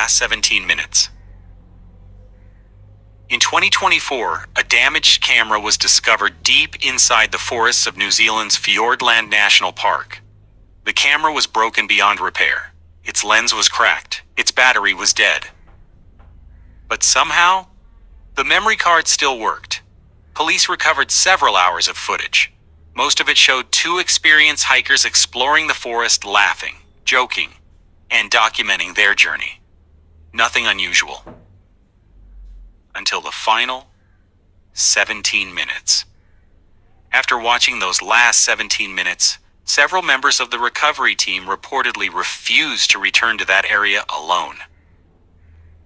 last 17 minutes. In 2024, a damaged camera was discovered deep inside the forests of New Zealand's Fiordland National Park. The camera was broken beyond repair. Its lens was cracked. Its battery was dead. But somehow, the memory card still worked. Police recovered several hours of footage. Most of it showed two experienced hikers exploring the forest, laughing, joking, and documenting their journey. Nothing unusual. Until the final 17 minutes. After watching those last 17 minutes, several members of the recovery team reportedly refused to return to that area alone.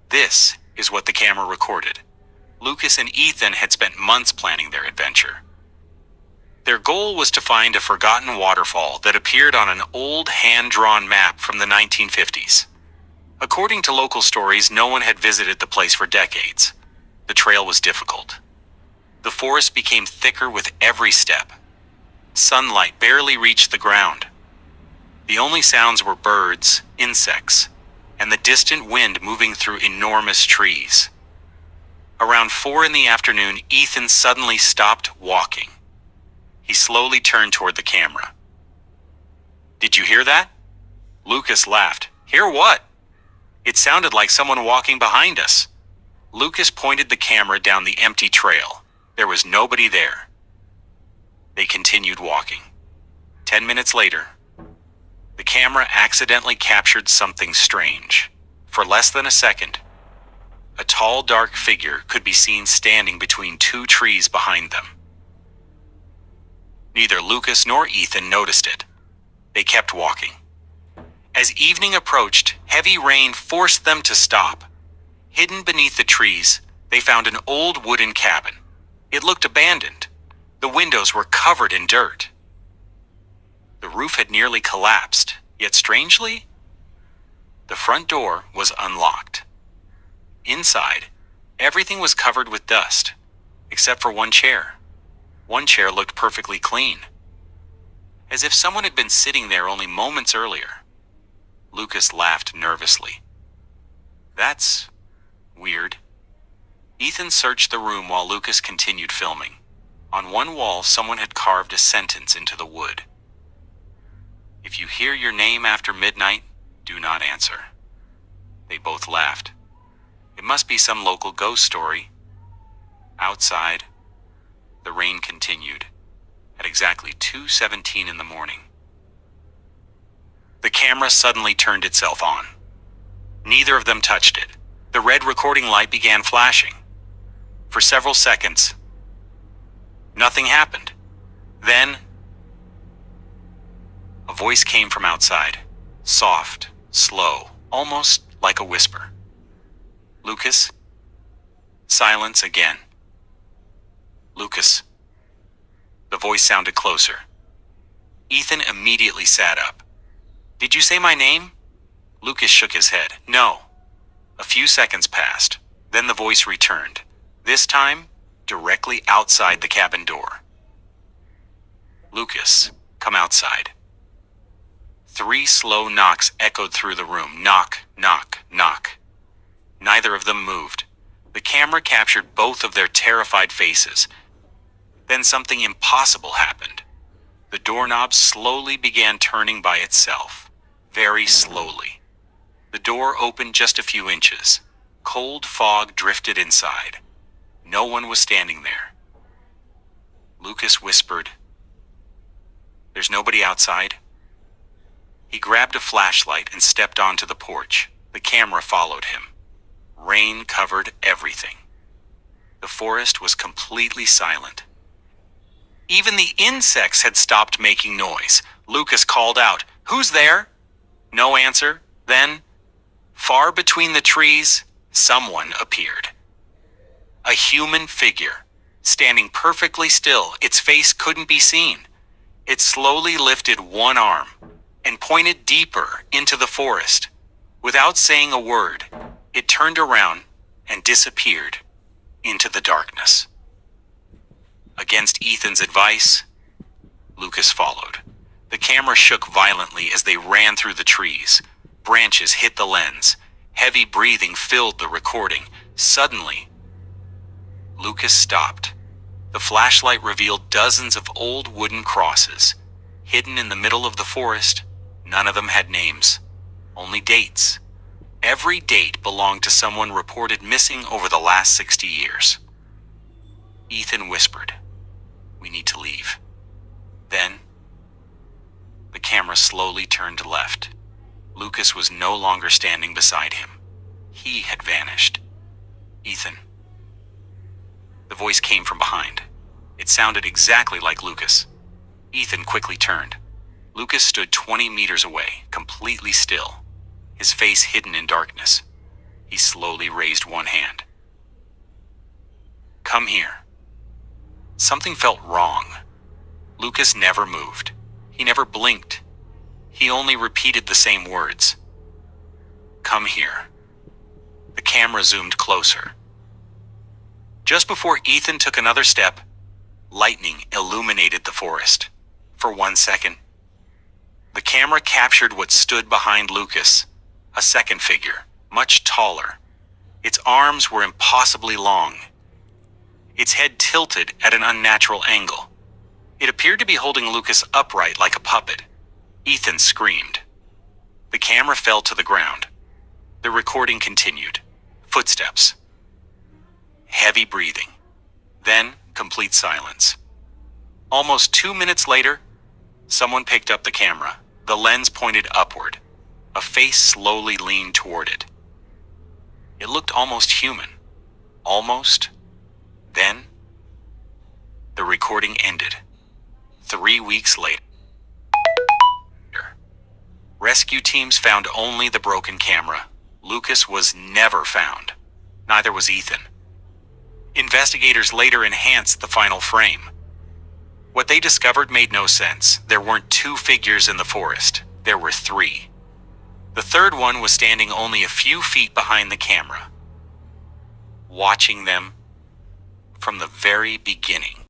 This is what the camera recorded. Lucas and Ethan had spent months planning their adventure. Their goal was to find a forgotten waterfall that appeared on an old hand-drawn map from the 1950s. According to local stories, no one had visited the place for decades. The trail was difficult. The forest became thicker with every step. Sunlight barely reached the ground. The only sounds were birds, insects, and the distant wind moving through enormous trees. Around 4 in the afternoon, Ethan suddenly stopped walking. He slowly turned toward the camera. "Did you hear that?" Lucas laughed. "Hear what?" "It sounded like someone walking behind us." Lucas pointed the camera down the empty trail. There was nobody there. They continued walking. 10 minutes later, the camera accidentally captured something strange. For less than a second, a tall, dark figure could be seen standing between two trees behind them. Neither Lucas nor Ethan noticed it. They kept walking. As evening approached, heavy rain forced them to stop. Hidden beneath the trees, they found an old wooden cabin. It looked abandoned. The windows were covered in dirt. The roof had nearly collapsed, yet strangely, the front door was unlocked. Inside, everything was covered with dust, except for one chair. One chair looked perfectly clean, as if someone had been sitting there only moments earlier. Lucas laughed nervously. "That's weird." Ethan searched the room while Lucas continued filming. On one wall, someone had carved a sentence into the wood. "If you hear your name after midnight, do not answer." They both laughed. It must be some local ghost story. Outside, the rain continued at exactly 2:17 in the morning. The camera suddenly turned itself on. Neither of them touched it. The red recording light began flashing. For several seconds, nothing happened. Then, a voice came from outside, soft, slow, almost like a whisper. "Lucas?" Silence again. "Lucas." The voice sounded closer. Ethan immediately sat up. "Did you say my name?" Lucas shook his head. "No." A few seconds passed. Then the voice returned, this time directly outside the cabin door. "Lucas, come outside." 3 slow knocks echoed through the room. Knock, knock, knock. Neither of them moved. The camera captured both of their terrified faces. Then something impossible happened. The doorknob slowly began turning by itself, very slowly. The door opened just a few inches. Cold fog drifted inside. No one was standing there. Lucas whispered, "There's nobody outside." He grabbed a flashlight and stepped onto the porch. The camera followed him. Rain covered everything. The forest was completely silent. Even the insects had stopped making noise. Lucas called out, "Who's there?" No answer. Then, far between the trees, someone appeared. A human figure, standing perfectly still. Its face couldn't be seen. It slowly lifted one arm and pointed deeper into the forest. Without saying a word, it turned around and disappeared into the darkness. Against Ethan's advice, Lucas followed. The camera shook violently as they ran through the trees. Branches hit the lens. Heavy breathing filled the recording. Suddenly, Lucas stopped. The flashlight revealed dozens of old wooden crosses, hidden in the middle of the forest. None of them had names, only dates. Every date belonged to someone reported missing over the last 60 years. Ethan whispered, "We need to leave." Then, the camera slowly turned left. Lucas was no longer standing beside him. He had vanished. "Ethan." The voice came from behind. It sounded exactly like Lucas. Ethan quickly turned. Lucas stood 20 meters away, completely still, his face hidden in darkness. He slowly raised one hand. "Come here." Something felt wrong. Lucas never moved. He never blinked. He only repeated the same words. "Come here." The camera zoomed closer. Just before Ethan took another step, lightning illuminated the forest. For 1 second, the camera captured what stood behind Lucas, a second figure, much taller. Its arms were impossibly long. Its head tilted at an unnatural angle. It appeared to be holding Lucas upright like a puppet. Ethan screamed. The camera fell to the ground. The recording continued. Footsteps. Heavy breathing. Then, complete silence. Almost 2 minutes later, someone picked up the camera. The lens pointed upward. A face slowly leaned toward it. It looked almost human. Almost. Then, the recording ended. 3 weeks later, rescue teams found only the broken camera. Lucas was never found. Neither was Ethan. Investigators later enhanced the final frame. What they discovered made no sense. There weren't 2 figures in the forest. There were 3. The third one was standing only a few feet behind the camera, watching them from the very beginning.